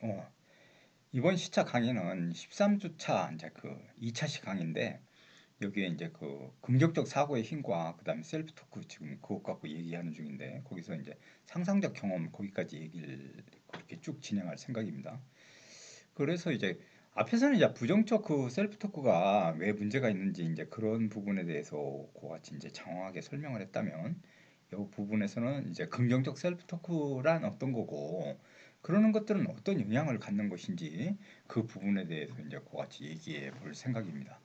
어, 이번 시차 강의는 13주차 이제 그 2차시 강의인데 여기에 이제 그 긍정적 사고의 힘과 그다음에 셀프 토크 지금 그것 갖고 얘기하는 중인데 거기서 이제 상상적 경험 거기까지 얘기를 그렇게 쭉 진행할 생각입니다. 그래서 이제 앞에서는 이제 부정적 그 셀프 토크가 왜 문제가 있는지 이제 그런 부분에 대해서 그같이 이제 장황하게 설명을 했다면 이 부분에서는 이제 긍정적 셀프 토크란 어떤 거고 그러는 것들은 어떤 영향을 갖는 것인지 그 부분에 대해서 이제 그같이 얘기해 볼 생각입니다.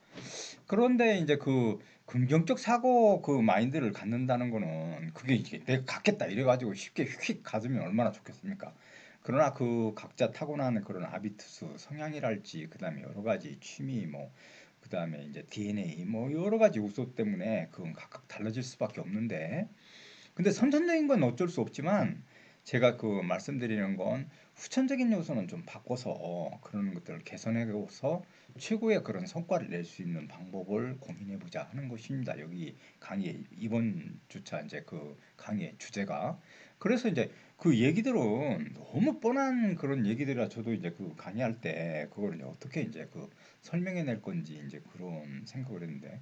그런데 이제 그 긍정적 사고 그 마인드를 갖는다는 거는 그게 이게 내가 갖겠다 이래가지고 쉽게 휙 가슴이 얼마나 좋겠습니까? 그러나 그 각자 타고난 그런 하비투스 성향이랄지 그다음에 여러 가지 취미 뭐 그다음에 이제 DNA 뭐 여러 가지 요소 때문에 그건 각각 달라질 수밖에 없는데 근데 선천적인 건 어쩔 수 없지만 제가 그 말씀드리는 건 후천적인 요소는 좀 바꿔서 그런 것들을 개선해서 최고의 그런 성과를 낼 수 있는 방법을 고민해 보자 하는 것입니다. 여기 강의 이번 주차 이제 그 강의 주제가 그래서 이제 그 얘기들은 너무 뻔한 그런 얘기들이라 저도 이제 그 강의할 때 그걸 이제 어떻게 이제 그 설명해 낼 건지 이제 그런 생각을 했는데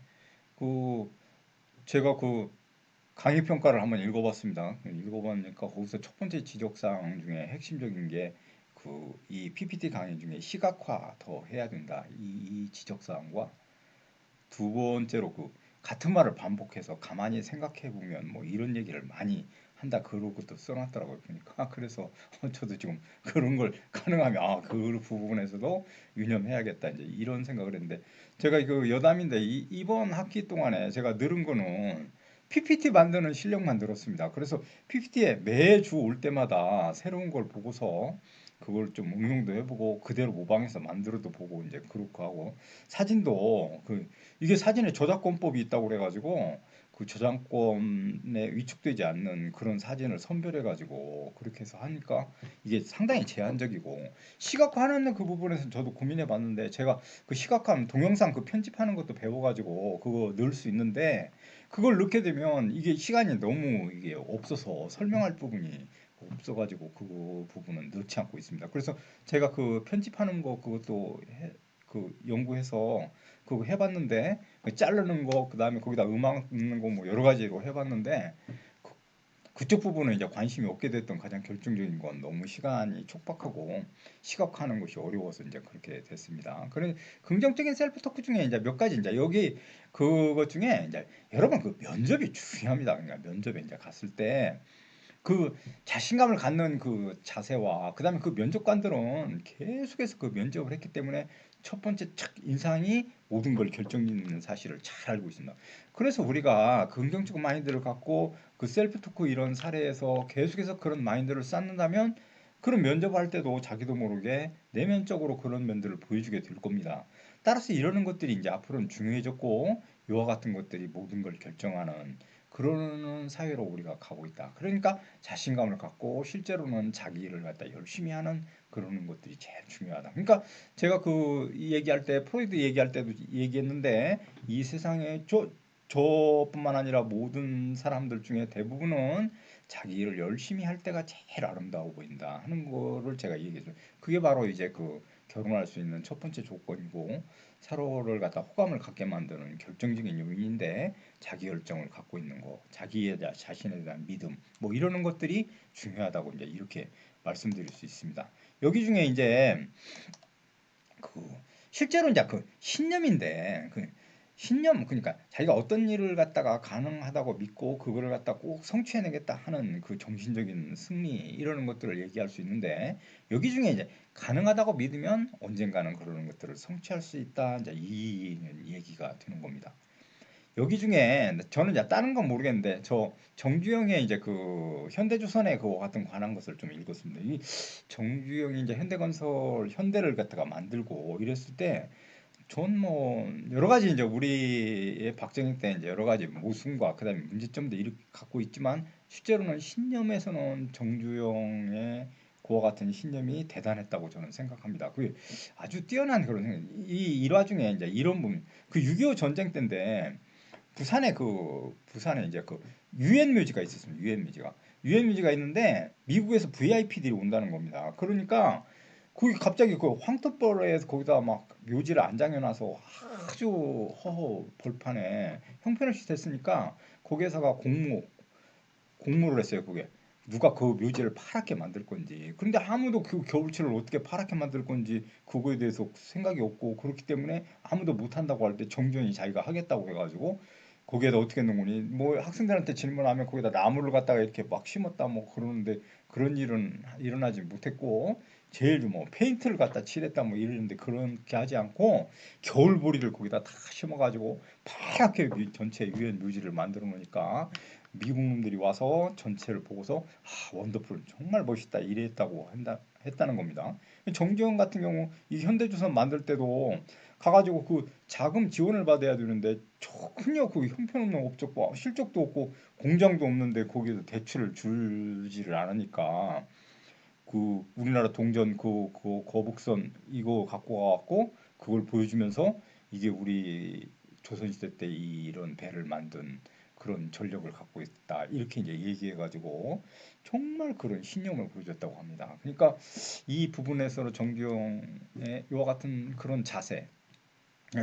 그 제가 그 강의 평가를 한번 읽어봤습니다. 읽어보니까 거기서 첫 번째 지적사항 중에 핵심적인 게 그 이 PPT 강의 중에 시각화 더 해야 된다. 이 지적사항과 두 번째로 그 같은 말을 반복해서 가만히 생각해 보면 뭐 이런 얘기를 많이 한다 그러고도 써놨더라고요 보니까 그래서 저도 지금 그런 걸 가능하면 그 부분에서도 유념해야겠다 이제 이런 생각을 했는데 제가 그 여담인데 이번 학기 동안에 제가 늘은 거는 PPT 만드는 실력만 늘었습니다. 그래서 PPT에 매주 올 때마다 새로운 걸 보고서 그걸 좀 응용도 해보고 그대로 모방해서 만들어도 보고 이제 그렇고 하고 사진도 그 이게 사진에 저작권법이 있다고 그래가지고 그 저작권에 위축되지 않는 그런 사진을 선별해가지고 그렇게 해서 하니까 이게 상당히 제한적이고 시각화하는 그 부분에서 저도 고민해봤는데 제가 그 시각화 동영상 그 편집하는 것도 배워가지고 그거 넣을 수 있는데 그걸 넣게 되면 이게 시간이 너무 이게 없어서 설명할 부분이 없어가지고 그 부분은 넣지 않고 있습니다. 그래서 제가 그 편집하는 거 그것도 그 연구해서 그거 해봤는데 그 자르는 거 그다음에 거기다 음악 넣는 거 뭐 여러 가지로 해봤는데 그, 그쪽 부분은 이제 관심이 없게 됐던 가장 결정적인 건 너무 시간이 촉박하고 시각화하는 것이 어려워서 이제 그렇게 됐습니다. 그런 긍정적인 셀프 토크 중에 이제 몇 가지 이제 여기 그것 중에 이제 여러분 그 면접이 중요합니다. 그러니까 면접에 이제 갔을 때 그 자신감을 갖는 그 자세와 그다음에 그 면접관들은 계속해서 그 면접을 했기 때문에 첫 번째 첫 인상이 모든 걸 결정짓는 사실을 잘 알고 있습니다. 그래서 우리가 긍정적 마인드를 갖고 그 셀프 토크 이런 사례에서 계속해서 그런 마인드를 쌓는다면 그런 면접할 때도 자기도 모르게 내면적으로 그런 면들을 보여주게 될 겁니다. 따라서 이러는 것들이 이제 앞으로는 중요해졌고 이와 같은 것들이 모든 걸 결정하는 그러는 사회로 우리가 가고 있다. 그러니까 자신감을 갖고 실제로는 자기 일을 갖다 열심히 하는 그러는 것들이 제일 중요하다. 그러니까 제가 그 얘기할 때 프로이드 얘기할 때도 얘기했는데 이 세상에 저뿐만 아니라 모든 사람들 중에 대부분은 자기 일을 열심히 할 때가 제일 아름다워 보인다 하는 거를 제가 얘기해줘요. 그게 바로 이제 그 결혼할 수 있는 첫 번째 조건이고 서로를 갖다 호감을 갖게 만드는 결정적인 요인인데 자기 열정을 갖고 있는 거, 자기에 대한 자신에 대한 믿음, 뭐 이러는 것들이 중요하다고 이제 이렇게 말씀드릴 수 있습니다. 여기 중에 이제 그 실제로 이제 그 신념인데 그 신념 그러니까 자기가 어떤 일을 갖다가 가능하다고 믿고 그거를 갖다 꼭 성취해내겠다 하는 그 정신적인 승리 이러는 것들을 얘기할 수 있는데 여기 중에 이제 가능하다고 믿으면 언젠가는 그러는 것들을 성취할 수 있다 이제 이 얘기가 되는 겁니다. 여기 중에 저는 이제 다른 건 모르겠는데 저 정주영의 이제 그 현대조선의 그거 같은 관한 것을 좀 읽었습니다. 이 정주영이 이제 현대건설 현대를 갖다가 만들고 이랬을 때 전 뭐 여러 가지 이제 우리의 박정희 때 이제 여러 가지 모순과 그다음에 문제점도 이렇게 갖고 있지만 실제로는 신념에서는 정주영의 그와 같은 신념이 대단했다고 저는 생각합니다. 그 아주 뛰어난 그런 생각. 이 일화 중에 이제 이런 부분 그 6.25 전쟁 때인데 부산에 이제 그 유엔 묘지가 있었습니다. 유엔 묘지가 있는데 미국에서 VIP들이 온다는 겁니다. 그러니까 거기 갑자기 그 황토벌에서 거기다 막 묘지를 안장해놔서 아주 허허 벌판에 형편없이 됐으니까 거기에다가 공모를 했어요. 그게 누가 그 묘지를 파랗게 만들 건지. 그런데 아무도 그 겨울철을 어떻게 파랗게 만들 건지 그거에 대해서 생각이 없고 그렇기 때문에 아무도 못 한다고 할 때 정준이 자기가 하겠다고 해가지고 거기에다 어떻게 넣는 거니? 뭐 학생들한테 질문하면 거기다 나무를 갖다가 이렇게 막 심었다 뭐 그러는데 그런 일은 일어나지 못했고 제일 뭐 페인트를 갖다 칠했다 뭐 이러는데 그렇게 하지 않고 겨울보리를 거기다 다 심어가지고 파랗게 전체 유엔 묘지를 만들어 놓으니까 미국 놈들이 와서 전체를 보고서 아, 원더풀 정말 멋있다 이랬다고 했다는 겁니다. 정지현 같은 경우 이 현대주선 만들 때도 가가지고 그 자금 지원을 받아야 되는데 전혀 그 형편없는 업적과 실적도 없고 공장도 없는데 거기서 대출을 주지를 않으니까 그 우리나라 동전 그 거북선 이거 갖고 와갖고 그걸 보여주면서 이게 우리 조선시대 때 이런 배를 만든 그런 전력을 갖고 있다 이렇게 이제 얘기해가지고 정말 그런 신념을 보여줬다고 합니다. 그러니까 이 부분에서 정주영의 이와 같은 그런 자세,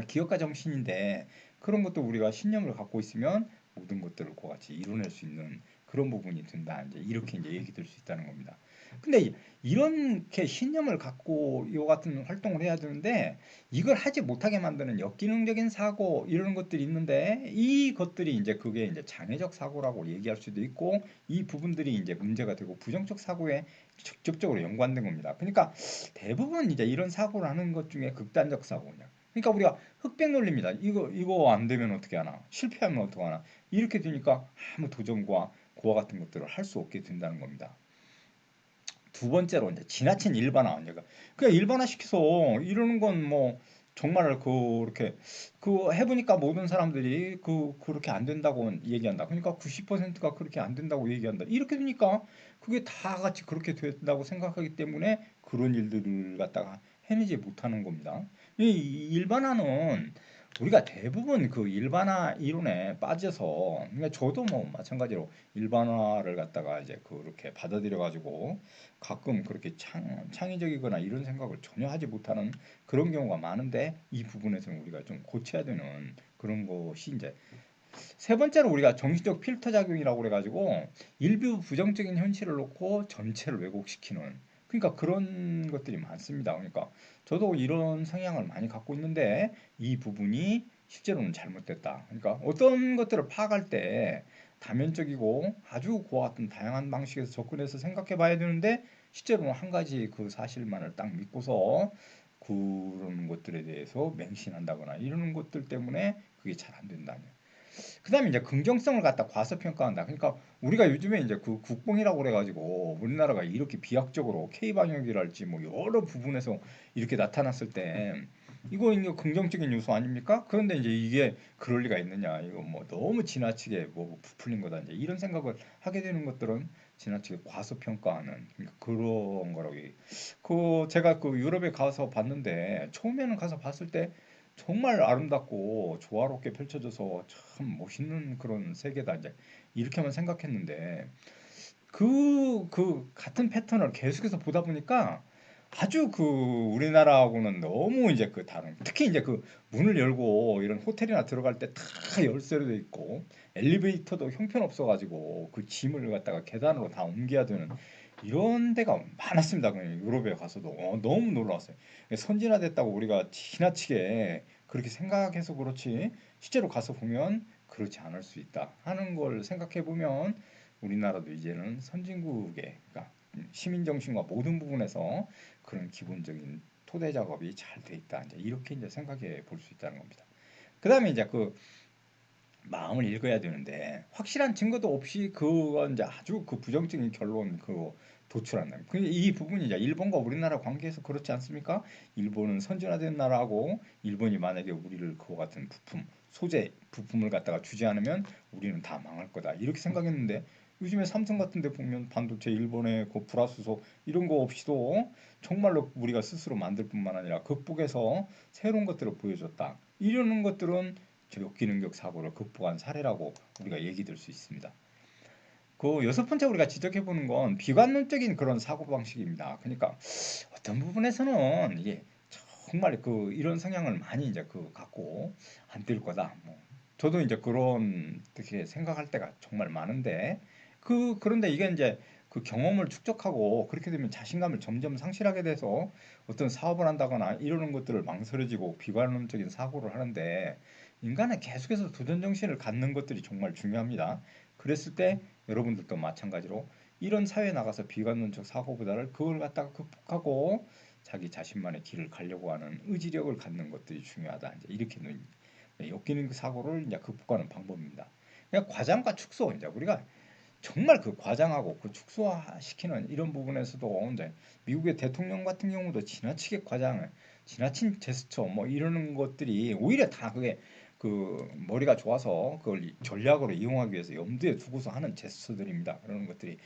기업가 정신인데 그런 것도 우리가 신념을 갖고 있으면 모든 것들을 그같이 이뤄낼 수 있는 그런 부분이 든다. 이제 이렇게 이제 얘기 들 수 있다는 겁니다. 근데 이렇게 신념을 갖고 이 같은 활동을 해야 되는데 이걸 하지 못하게 만드는 역기능적인 사고 이런 것들이 있는데 이 것들이 이제 그게 이제 장애적 사고라고 얘기할 수도 있고 이 부분들이 이제 문제가 되고 부정적 사고에 직접적으로 연관된 겁니다. 그러니까 대부분 이제 이런 사고를 하는 것 중에 극단적 사고냐. 그러니까 우리가 흑백 논리입니다. 이거 안 되면 어떻게 하나? 실패하면 어떻게 하나? 이렇게 되니까 아무 도전과 그와 같은 것들을 할 수 없게 된다는 겁니다. 두 번째로 이제 지나친 일반화. 그냥 일반화 시켜서 이러는 건 뭐 정말 그렇게 그 해보니까 모든 사람들이 그렇게 안 된다고 얘기한다. 그러니까 90%가 그렇게 안 된다고 얘기한다. 이렇게 되니까 그게 다 같이 그렇게 된다고 생각하기 때문에 그런 일들을 갖다가 해내지 못하는 겁니다. 이 일반화는 우리가 대부분 그 일반화 이론에 빠져서 그러니까 저도 뭐 마찬가지로 일반화를 갖다가 이제 그렇게 받아들여 가지고 가끔 그렇게 창의적이거나 이런 생각을 전혀 하지 못하는 그런 경우가 많은데 이 부분에서는 우리가 좀 고쳐야 되는 그런 것이 이제 세 번째로 우리가 정신적 필터 작용이라고 그래가지고 일부 부정적인 현실을 놓고 전체를 왜곡시키는 그러니까 그런 것들이 많습니다. 그러니까 저도 이런 성향을 많이 갖고 있는데 이 부분이 실제로는 잘못됐다. 그러니까 어떤 것들을 파악할 때 다면적이고 아주 그와 같은 다양한 방식에서 접근해서 생각해 봐야 되는데 실제로는 한 가지 그 사실만을 딱 믿고서 그런 것들에 대해서 맹신한다거나 이러는 것들 때문에 그게 잘 안 된다는 그다음에 이제 긍정성을 갖다 과소평가한다. 그러니까 우리가 요즘에 이제 그 국뽕이라고 그래가지고 우리나라가 이렇게 비약적으로 K 방역이랄지 뭐 여러 부분에서 이렇게 나타났을 때 이거 긍정적인 요소 아닙니까? 그런데 이제 이게 그럴 리가 있느냐? 이거 뭐 너무 지나치게 뭐 부풀린 거다. 이제 이런 생각을 하게 되는 것들은 지나치게 과소평가하는 그러니까 그런 거라고. 그 제가 그 유럽에 가서 봤는데 처음에는 가서 봤을 때 정말 아름답고 조화롭게 펼쳐져서 참 멋있는 그런 세계다 이제 이렇게만 생각했는데 그 같은 패턴을 계속해서 보다 보니까 아주 그 우리나라하고는 너무 이제 그 다른 특히 이제 그 문을 열고 이런 호텔이나 들어갈 때 다 열쇠로 돼 있고 엘리베이터도 형편없어 가지고 그 짐을 갖다가 계단으로 다 옮겨야 되는 이런 데가 많았습니다. 그 유럽에 가서도 너무 놀라웠어요. 선진화됐다고 우리가 지나치게 그렇게 생각해서 그렇지 실제로 가서 보면 그렇지 않을 수 있다 하는 걸 생각해 보면 우리나라도 이제는 선진국의 그러니까 시민 정신과 모든 부분에서 그런 기본적인 토대 작업이 잘 돼 있다. 이제 이렇게 이제 생각해 볼 수 있다는 겁니다. 그다음에 이제 그 마음을 읽어야 되는데 확실한 증거도 없이 그건 이제 아주 그 부정적인 결론 그 도출한다. 이 부분이 이제 일본과 우리나라 관계에서 그렇지 않습니까? 일본은 선진화된 나라고 일본이 만약에 우리를 그와 같은 부품 소재 부품을 갖다가 주지 않으면 우리는 다 망할 거다 이렇게 생각했는데 요즘에 삼성 같은 데 보면 반도체 일본의 그 불화수소 이런 거 없이도 정말로 우리가 스스로 만들 뿐만 아니라 극복해서 새로운 것들을 보여줬다. 이러는 것들은 역기능적 사고를 극복한 사례라고 우리가 얘기 들 수 있습니다. 그 여섯 번째 우리가 지적해 보는 건 비관론적인 그런 사고 방식입니다. 그러니까 어떤 부분에서는 이게 정말 그 이런 성향을 많이 이제 그 갖고 안 될 거다. 뭐 저도 이제 그런 어떻게 생각할 때가 정말 많은데 그런데 이게 이제 그 경험을 축적하고 그렇게 되면 자신감을 점점 상실하게 돼서 어떤 사업을 한다거나 이러는 것들을 망설여지고 비관론적인 사고를 하는데 인간은 계속해서 도전 정신을 갖는 것들이 정말 중요합니다. 그랬을 때 여러분들도 마찬가지로 이런 사회에 나가서 비관론적 사고보다는 그걸 갖다가 극복하고 자기 자신만의 길을 가려고 하는 의지력을 갖는 것들이 중요하다. 이제 이렇게 엮이는 사고를 이제 극복하는 방법입니다. 그냥 과장과 축소 이제 우리가 정말 그 과장하고 그 축소화시키는 이런 부분에서도 이제 미국의 대통령 같은 경우도 지나치게 과장을 지나친 제스처 뭐 이러는 것들이 오히려 다 그게 그 머리가 좋아서 그걸 전략으로 이용하기 위해서 염두에 두고서 하는 제스처들입니다. 그런 것들이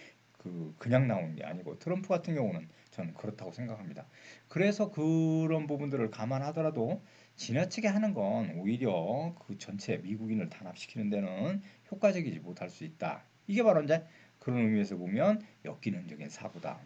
그냥 나오는 게 아니고 트럼프 같은 경우는 저는 그렇다고 생각합니다. 그래서 그런 부분들을 감안하더라도 지나치게 하는 건 오히려 그 전체 미국인을 단합시키는 데는 효과적이지 못할 수 있다. 이게 바로 이제 그런 의미에서 보면 엽기능적인 사고다.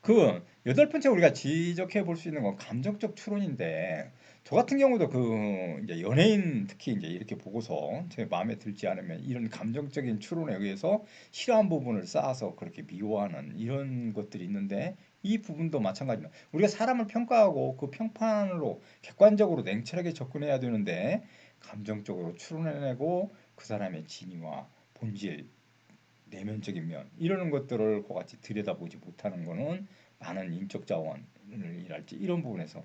그 여덟 번째 우리가 지적해 볼 수 있는 건 감정적 추론인데 저 같은 경우도 그 이제 연예인 특히 이제 이렇게 보고서 제 마음에 들지 않으면 이런 감정적인 추론에 의해서 싫어한 부분을 쌓아서 그렇게 미워하는 이런 것들이 있는데 이 부분도 마찬가지입니다. 우리가 사람을 평가하고 그 평판으로 객관적으로 냉철하게 접근해야 되는데 감정적으로 추론해내고 그 사람의 진위와 본질 내면적인 면 이러는 것들을 그같이 들여다보지 못하는 거는 많은 인적 자원이랄지 이런 부분에서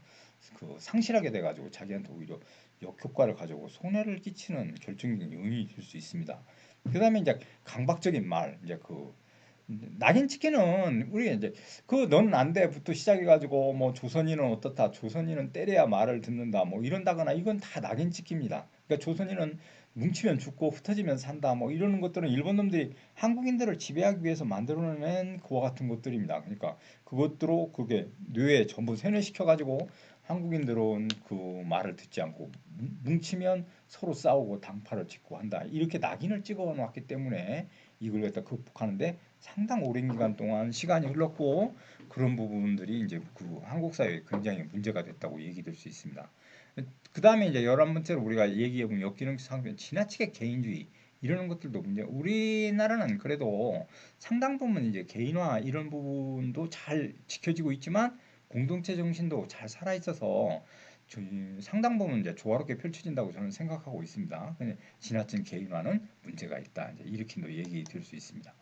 그 상실하게 돼가지고 자기한테 오히려 역효과를 가져오고 손해를 끼치는 결정적인 요인이 될 수 있습니다. 그다음에 이제 강박적인 말 이제 그 낙인 찍기는 우리가 이제 그 너는 안 돼부터 시작해가지고 뭐 조선인은 어떻다 조선인은 때려야 말을 듣는다 뭐 이런다거나 이건 다 낙인 찍기입니다. 그러니까 조선인은 뭉치면 죽고 흩어지면 산다 뭐 이러는 것들은 일본 놈들이 한국인들을 지배하기 위해서 만들어낸 그와 같은 것들입니다. 그러니까 그것들로 그게 뇌에 전부 세뇌시켜가지고 한국인들은 그 말을 듣지 않고 뭉치면 서로 싸우고 당파를 짓고 한다. 이렇게 낙인을 찍어 놨기 때문에 이걸 갖다 극복하는데 상당 오랜 기간 동안 시간이 흘렀고 그런 부분들이 이제 그 한국 사회에 굉장히 문제가 됐다고 얘기될 수 있습니다. 그 다음에 이제 11번째로 우리가 얘기해보면 역기능 상태 지나치게 개인주의 이러는 것들도 문제. 우리나라는 그래도 상당 부분 이제 개인화 이런 부분도 잘 지켜지고 있지만 공동체 정신도 잘 살아 있어서 상당 부분 이제 조화롭게 펼쳐진다고 저는 생각하고 있습니다. 근데 지나친 개인화는 문제가 있다. 이제 이렇게 얘기 될 수 있습니다.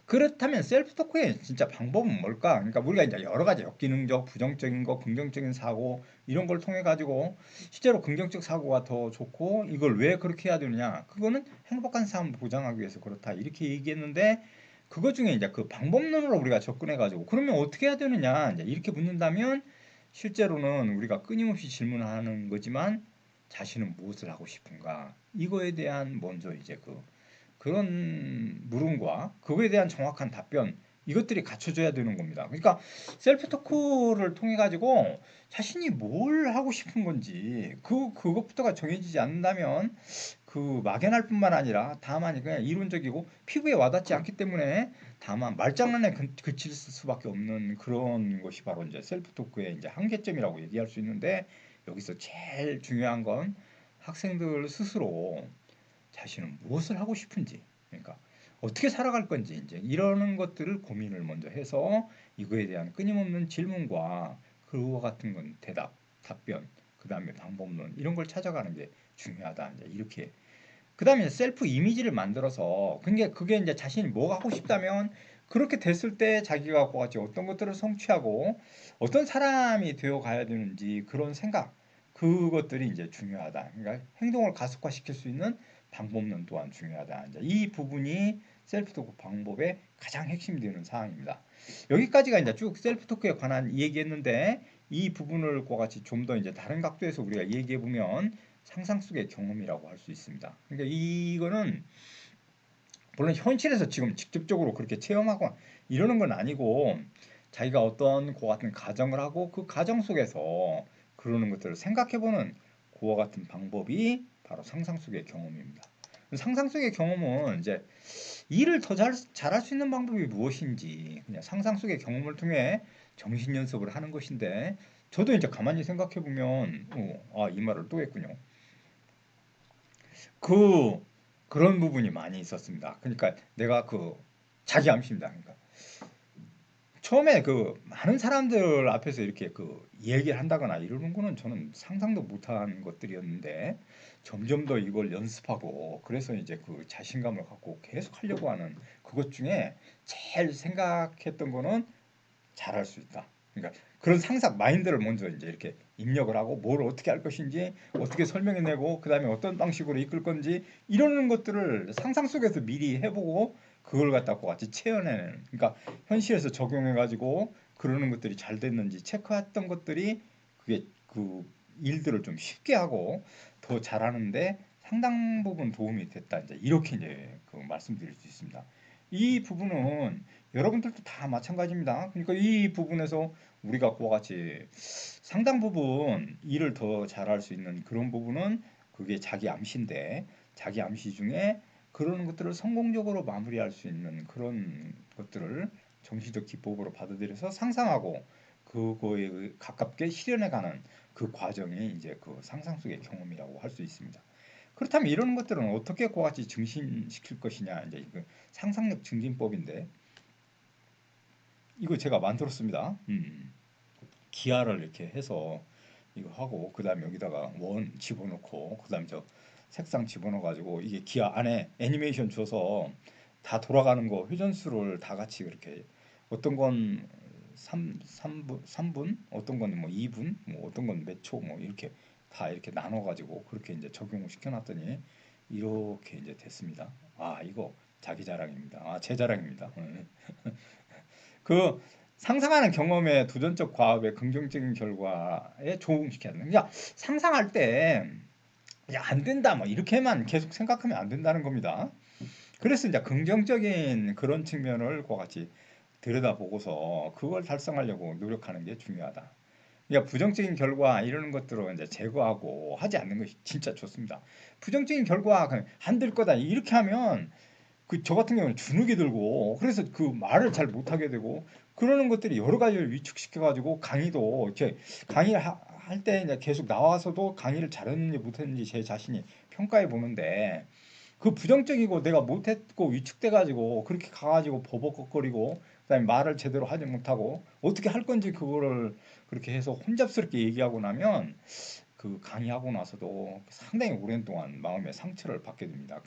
그렇다면 셀프 토크의 진짜 방법은 뭘까? 그러니까 우리가 이제 여러 가지 역기능적, 부정적인 거, 긍정적인 사고 이런 걸 통해 가지고 실제로 긍정적 사고가 더 좋고 이걸 왜 그렇게 해야 되느냐? 그거는 행복한 삶을 보장하기 위해서 그렇다 이렇게 얘기했는데 그것 중에 이제 그 방법론으로 우리가 접근해 가지고 그러면 어떻게 해야 되느냐? 이제 이렇게 묻는다면 실제로는 우리가 끊임없이 질문하는 거지만 자신은 무엇을 하고 싶은가? 이거에 대한 먼저 이제 그런 물음과 그거에 대한 정확한 답변 이것들이 갖춰져야 되는 겁니다. 그러니까 셀프 토크를 통해 가지고 자신이 뭘 하고 싶은 건지 그것부터가 정해지지 않는다면 그 막연할 뿐만 아니라 다만 그냥 이론적이고 피부에 와닿지 않기 때문에 다만 말장난에 그칠 수밖에 없는 그런 것이 바로 이제 셀프 토크의 이제 한계점이라고 얘기할 수 있는데 여기서 제일 중요한 건 학생들 스스로 자신은 무엇을 하고 싶은지, 그러니까 어떻게 살아갈 건지 이제 이러는 것들을 고민을 먼저 해서 이거에 대한 끊임없는 질문과 그와 같은 건 대답, 답변, 그 다음에 방법론 이런 걸 찾아가는 게 중요하다. 이제 이렇게 그 다음에 셀프 이미지를 만들어서 그게 이제 자신이 뭐 하고 싶다면 그렇게 됐을 때 자기가 같이 어떤 것들을 성취하고 어떤 사람이 되어 가야 되는지 그런 생각 그것들이 이제 중요하다. 그러니까 행동을 가속화시킬 수 있는 방법론 또한 중요하다. 이제 이 부분이 셀프 토크 방법의 가장 핵심이 되는 사항입니다. 여기까지가 이제 쭉 셀프 토크에 관한 얘기했는데 이 부분을 같이 좀 더 이제 다른 각도에서 우리가 얘기해 보면 상상 속의 경험이라고 할 수 있습니다. 그러니까 이거는 물론 현실에서 지금 직접적으로 그렇게 체험하고 이러는 건 아니고 자기가 어떤 그와 같은 가정을 하고 그 가정 속에서 그러는 것들을 생각해보는 그와 같은 방법이 바로 상상 속의 경험입니다. 상상 속의 경험은 이제 일을 더 잘할 수 있는 방법이 무엇인지 그냥 상상 속의 경험을 통해 정신 연습을 하는 것인데 저도 이제 가만히 생각해 보면 이 말을 또 했군요. 그 그런 부분이 많이 있었습니다. 그러니까 내가 자기 암시입니다. 그러니까 처음에 많은 사람들 앞에서 이렇게 얘기를 한다거나 이러는 거는 저는 상상도 못한 것들이었는데 점점 더 이걸 연습하고 그래서 이제 그 자신감을 갖고 계속 하려고 하는 그것 중에 제일 생각했던 거는 잘할 수 있다. 그러니까 그런 상상 마인드를 먼저 이제 이렇게 입력을 하고 뭘 어떻게 할 것인지 어떻게 설명해내고 그다음에 어떤 방식으로 이끌 건지 이러는 것들을 상상 속에서 미리 해보고 그걸 갖다 같이 체험해내는 그러니까 현실에서 적용해가지고 그러는 것들이 잘 됐는지 체크했던 것들이 그게 그 일들을 좀 쉽게 하고 더 잘하는데 상당 부분 도움이 됐다 이제 이렇게 이제 말씀드릴 수 있습니다. 이 부분은 여러분들도 다 마찬가지입니다. 그러니까 이 부분에서 우리가 그와 같이 상당 부분 일을 더 잘할 수 있는 그런 부분은 그게 자기 암시인데 자기 암시 중에 그런 것들을 성공적으로 마무리할 수 있는 그런 것들을 정신적 기법으로 받아들여서 상상하고 그거에 가깝게 실현해가는 그 과정이 이제 그 상상 속의 경험이라고 할 수 있습니다. 그렇다면 이런 것들은 어떻게 그와 같이 증신시킬 것이냐 이제 그 상상력 증진법인데 이거 제가 만들었습니다. 기하를 이렇게 해서 이거 하고 그다음에 여기다가 원 집어넣고 그다음에 저 색상 집어넣어가지고 이게 기하 안에 애니메이션 줘서 다 돌아가는 거 회전수를 다 같이 그렇게 어떤 건 3분 어떤 건 뭐 2분 뭐 어떤 건 몇 초 뭐 이렇게 다 이렇게 나눠가지고 그렇게 이제 적용을 시켜놨더니 이렇게 이제 됐습니다. 이거 자기 자랑입니다. 제 자랑입니다. 그 상상하는 경험에 도전적 과업의 긍정적인 결과에 적응시켜야 된다. 그러니까 상상할 때 안 된다 뭐 이렇게만 계속 생각하면 안 된다는 겁니다. 그래서 이제 긍정적인 그런 측면을 그와 같이 들여다보고서 그걸 달성하려고 노력하는 게 중요하다. 그러니까 부정적인 결과 이러는 것들을 이제 제거하고 하지 않는 것이 진짜 좋습니다. 부정적인 결과 안 될 거다 이렇게 하면 저 같은 경우는 주눅이 들고 그래서 그 말을 잘 못하게 되고 그러는 것들이 여러 가지를 위축시켜 가지고 강의도 이렇게 강의를 할 때 이제 계속 나와서도 강의를 잘했는지 못했는지 제 자신이 평가해 보는데 그 부정적이고 내가 못했고 위축돼 가지고 그렇게 가가지고 버벅거리고 그다음에 말을 제대로 하지 못하고 어떻게 할 건지 그거를 그렇게 해서 혼잡스럽게 얘기하고 나면 그 강의하고 나서도 상당히 오랜 동안 마음의 상처를 받게 됩니다.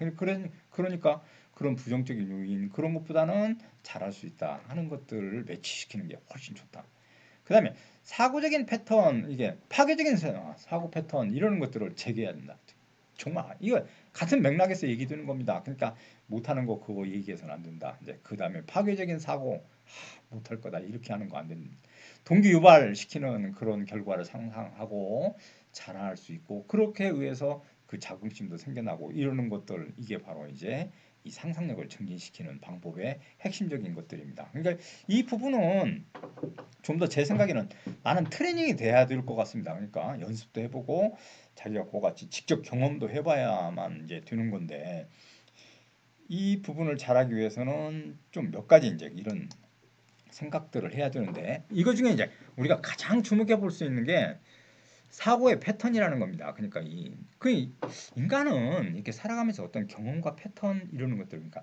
그러니까 그런 부정적인 요인 그런 것보다는 잘할 수 있다 하는 것들을 매치시키는 게 훨씬 좋다. 그다음에 사고적인 패턴 이게 파괴적인 사고 패턴 이런 것들을 제거해야 된다. 정말 이거 같은 맥락에서 얘기 드는 겁니다. 그러니까 못하는 거 그거 얘기해서는 안 된다. 이제 그다음에 파괴적인 사고 못할 거다 이렇게 하는 거 안 됩니다. 동기 유발시키는 그런 결과를 상상하고 자라날 수 있고 그렇게 의해서 그 자긍심도 생겨나고 이러는 것들 이게 바로 이제 이 상상력을 증진시키는 방법의 핵심적인 것들입니다. 그러니까 이 부분은 좀 더 제 생각에는 많은 트레이닝이 돼야 될 것 같습니다. 그러니까 연습도 해보고 자기가 그거 같이 직접 경험도 해봐야만 이제 되는 건데 이 부분을 잘하기 위해서는 좀 몇 가지 이제 이런 생각들을 해야 되는데 이거 중에 이제 우리가 가장 주목해 볼 수 있는 게 사고의 패턴이라는 겁니다. 그러니까 인간은 이렇게 살아가면서 어떤 경험과 패턴 이러는 것들 그러니까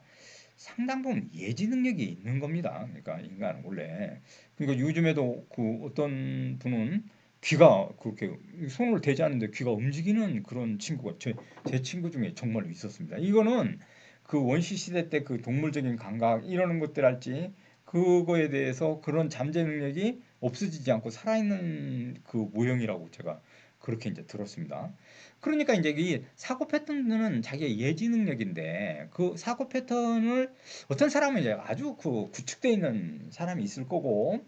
상당 부분 예지 능력이 있는 겁니다. 그러니까 인간은 원래 그러니까 요즘에도 그 어떤 분은 귀가 그렇게 손을 대지 않는데 귀가 움직이는 그런 친구가 제 친구 중에 정말로 있었습니다. 이거는 그 원시 시대 때 그 동물적인 감각 이러는 것들 할지 그거에 대해서 그런 잠재 능력이 없어지지 않고 살아있는 그 모형이라고 제가 그렇게 이제 들었습니다. 그러니까 이제 이 사고 패턴은 자기의 예지 능력인데 그 사고 패턴을 어떤 사람은 이제 아주 구축되어 있는 사람이 있을 거고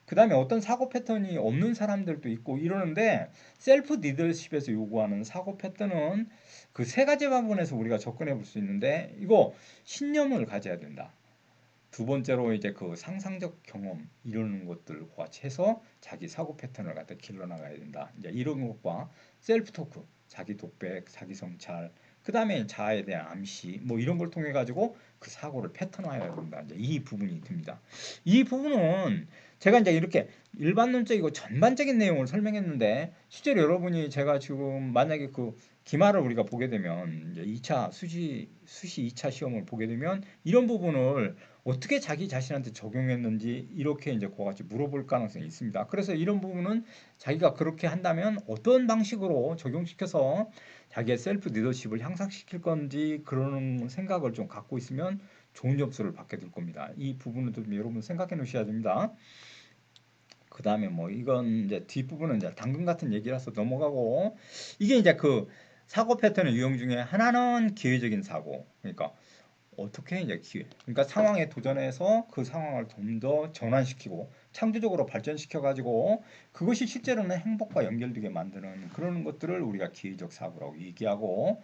그다음에 어떤 사고 패턴이 없는 사람들도 있고 이러는데 셀프 리더십에서 요구하는 사고 패턴은 그 세 가지 방법에서 우리가 접근해 볼 수 있는데 이거 신념을 가져야 된다. 두 번째로 이제 그 상상적 경험 이러는 것들과 같이 해서 자기 사고 패턴을 갖다 길러 나가야 된다. 이제 이런 것과 셀프 토크, 자기 독백, 자기 성찰, 그 다음에 자아에 대한 암시, 뭐 이런 걸 통해 가지고 그 사고를 패턴화해야 된다. 이제 이 부분이 듭니다. 이 부분은 제가 이제 이렇게 일반론적이고 전반적인 내용을 설명했는데 실제로 여러분이 제가 지금 만약에 그 기말을 우리가 보게 되면 이제 2차 수시 2차 시험을 보게 되면 이런 부분을 어떻게 자기 자신한테 적용했는지 이렇게 이제 그와 같이 물어볼 가능성이 있습니다. 그래서 이런 부분은 자기가 그렇게 한다면 어떤 방식으로 적용시켜서 자기의 셀프 리더십을 향상시킬 건지 그런 생각을 좀 갖고 있으면 좋은 점수를 받게 될 겁니다. 이 부분은 좀 여러분 생각해 놓으셔야 됩니다. 그 다음에 뭐 이건 이제 뒷부분은 이제 당근 같은 얘기라서 넘어가고 이게 이제 그 사고 패턴의 유형 중에 하나는 기회적인 사고. 그러니까 어떻게 이제 기회. 그러니까 상황에 도전해서 그 상황을 좀 더 전환시키고 창조적으로 발전시켜 가지고 그것이 실제로는 행복과 연결되게 만드는 그런 것들을 우리가 기회적 사고라고 얘기하고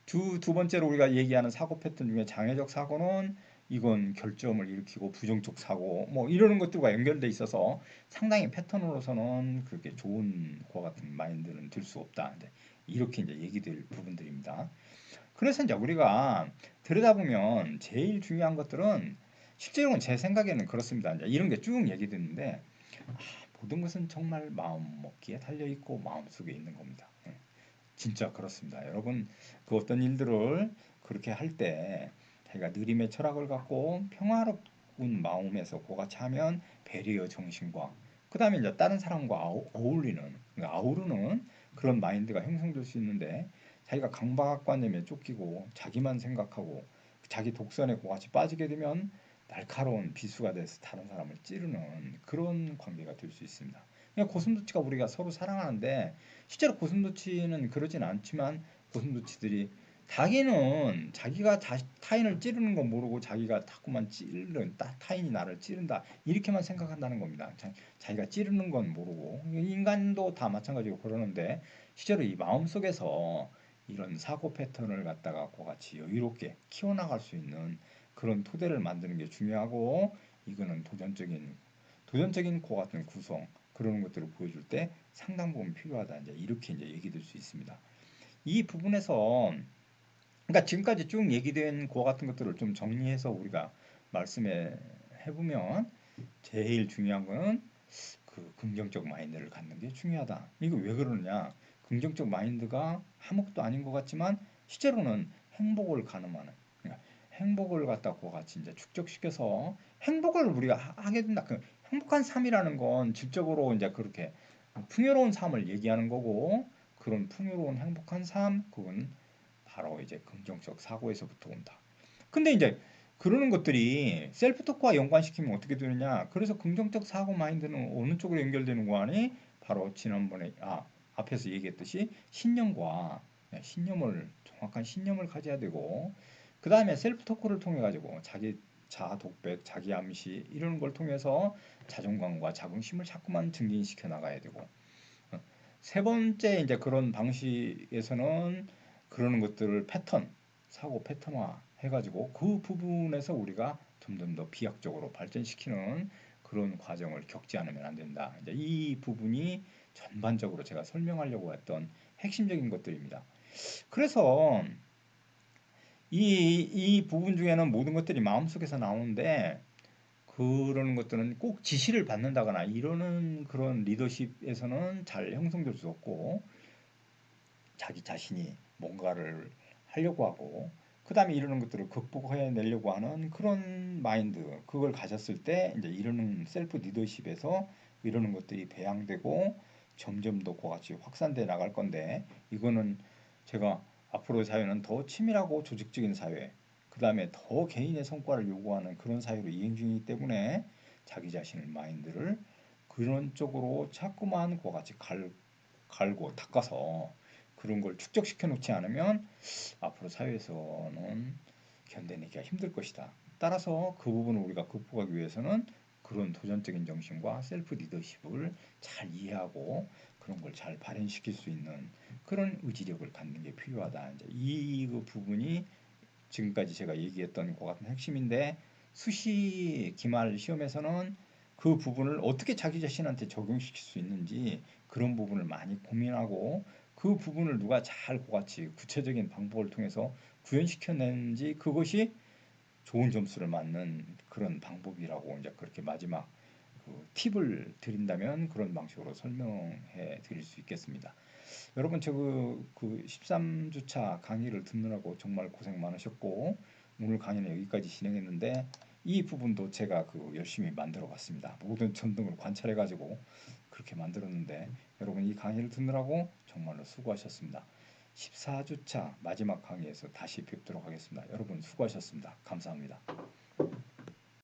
두 번째로 우리가 얘기하는 사고 패턴 중에 장애적 사고는 이건 결점을 일으키고 부정적 사고 뭐 이러는 것들과 연결돼 있어서 상당히 패턴으로서는 그렇게 좋은 그와 같은 마인드는 들 수 없다. 이렇게 이제 얘기될 부분들입니다. 그래서 이제 우리가 들여다보면 제일 중요한 것들은 실제로는 제 생각에는 그렇습니다. 이제 이런 게 쭉 얘기됐는데 모든 것은 정말 마음 먹기에 달려 있고 마음 속에 있는 겁니다. 진짜 그렇습니다. 여러분 그 어떤 일들을 그렇게 할 때 자기가 느림의 철학을 갖고 평화로운 마음에서 고같이 하면 배려의 정신과 그 다음에 이제 다른 사람과 어울리는 그러니까 아우르는 그런 마인드가 형성될 수 있는데 자기가 강박관념에 쫓기고 자기만 생각하고 자기 독선에 고같이 빠지게 되면 날카로운 비수가 돼서 다른 사람을 찌르는 그런 관계가 될 수 있습니다. 그냥 고슴도치가 우리가 서로 사랑하는데 실제로 고슴도치는 그러진 않지만 고슴도치들이 자기는 자기가 타인을 찌르는 건 모르고 자기가 자꾸만 찌르는 타인이 나를 찌른다 이렇게만 생각한다는 겁니다. 자기가 찌르는 건 모르고 인간도 다 마찬가지로 그러는데 실제로 이 마음속에서 이런 사고 패턴을 갖다가 그같이 여유롭게 키워나갈 수 있는 그런 토대를 만드는 게 중요하고 이거는 도전적인 그 같은 구성 그런 것들을 보여줄 때 상당 부분 필요하다. 이제 이렇게 이제 얘기될 수 있습니다. 이 부분에서 그러니까 지금까지 쭉 얘기된 그와 같은 것들을 좀 정리해서 우리가 말씀해 해보면 제일 중요한 거는 그 긍정적 마인드를 갖는 게 중요하다. 이거 왜 그러느냐? 긍정적 마인드가 아무것도 아닌 것 같지만 실제로는 행복을 가늠하는 그러니까 행복을 갖다 그와 같이 이제 축적시켜서 행복을 우리가 하게 된다. 그 행복한 삶이라는 건 질적으로 이제 그렇게 풍요로운 삶을 얘기하는 거고 그런 풍요로운 행복한 삶 그건 바로 이제 긍정적 사고에서부터 온다. 근데 이제 그러는 것들이 셀프 토크와 연관시키면 어떻게 되느냐? 그래서 긍정적 사고 마인드는 어느 쪽으로 연결되는 거 아니? 바로 지난번에 앞에서 얘기했듯이 신념과 신념을 정확한 신념을 가져야 되고 그 다음에 셀프 토크를 통해 가지고 자기 자아 독백, 자기 암시 이런 걸 통해서 자존감과 자긍심을 자꾸만 증진시켜 나가야 되고 세 번째 이제 그런 방식에서는 그러는 것들을 사고 패턴화 해가지고 그 부분에서 우리가 점점 더 비약적으로 발전시키는 그런 과정을 겪지 않으면 안 된다. 이제 이 부분이 전반적으로 제가 설명하려고 했던 핵심적인 것들입니다. 그래서 이 부분 중에는 모든 것들이 마음속에서 나오는데 그러는 것들은 꼭 지시를 받는다거나 이러는 그런 리더십에서는 잘 형성될 수 없고 자기 자신이 뭔가를 하려고 하고 그 다음에 이러는 것들을 극복해내려고 하는 그런 마인드 그걸 가졌을 때 이제 이러는 셀프 리더십에서 이러는 것들이 배양되고 점점 더 그같이 확산돼 나갈 건데 이거는 제가 앞으로의 사회는 더 치밀하고 조직적인 사회 그 다음에 더 개인의 성과를 요구하는 그런 사회로 이행 중이기 때문에 자기 자신의 마인드를 그런 쪽으로 자꾸만 그같이 갈고 닦아서 그런 걸 축적시켜 놓지 않으면 앞으로 사회에서는 견뎌내기가 힘들 것이다. 따라서 그 부분을 우리가 극복하기 위해서는 그런 도전적인 정신과 셀프 리더십을 잘 이해하고 그런 걸 잘 발현시킬 수 있는 그런 의지력을 갖는 게 필요하다. 이제 이 부분이 지금까지 제가 얘기했던 것 같은 핵심인데 수시 기말 시험에서는 그 부분을 어떻게 자기 자신한테 적용시킬 수 있는지 그런 부분을 많이 고민하고 그 부분을 누가 잘 그같이 구체적인 방법을 통해서 구현시켜낸지 그것이 좋은 점수를 맞는 그런 방법이라고 이제 그렇게 마지막 그 팁을 드린다면 그런 방식으로 설명해 드릴 수 있겠습니다. 여러분 그 13주차 강의를 듣느라고 정말 고생 많으셨고 오늘 강의는 여기까지 진행했는데 이 부분도 제가 그 열심히 만들어 봤습니다. 모든 전등을 관찰해 가지고 그렇게 만들었는데 여러분 이 강의를 듣느라고 정말로 수고하셨습니다. 14주차 마지막 강의에서 다시 뵙도록 하겠습니다. 여러분 수고하셨습니다. 감사합니다.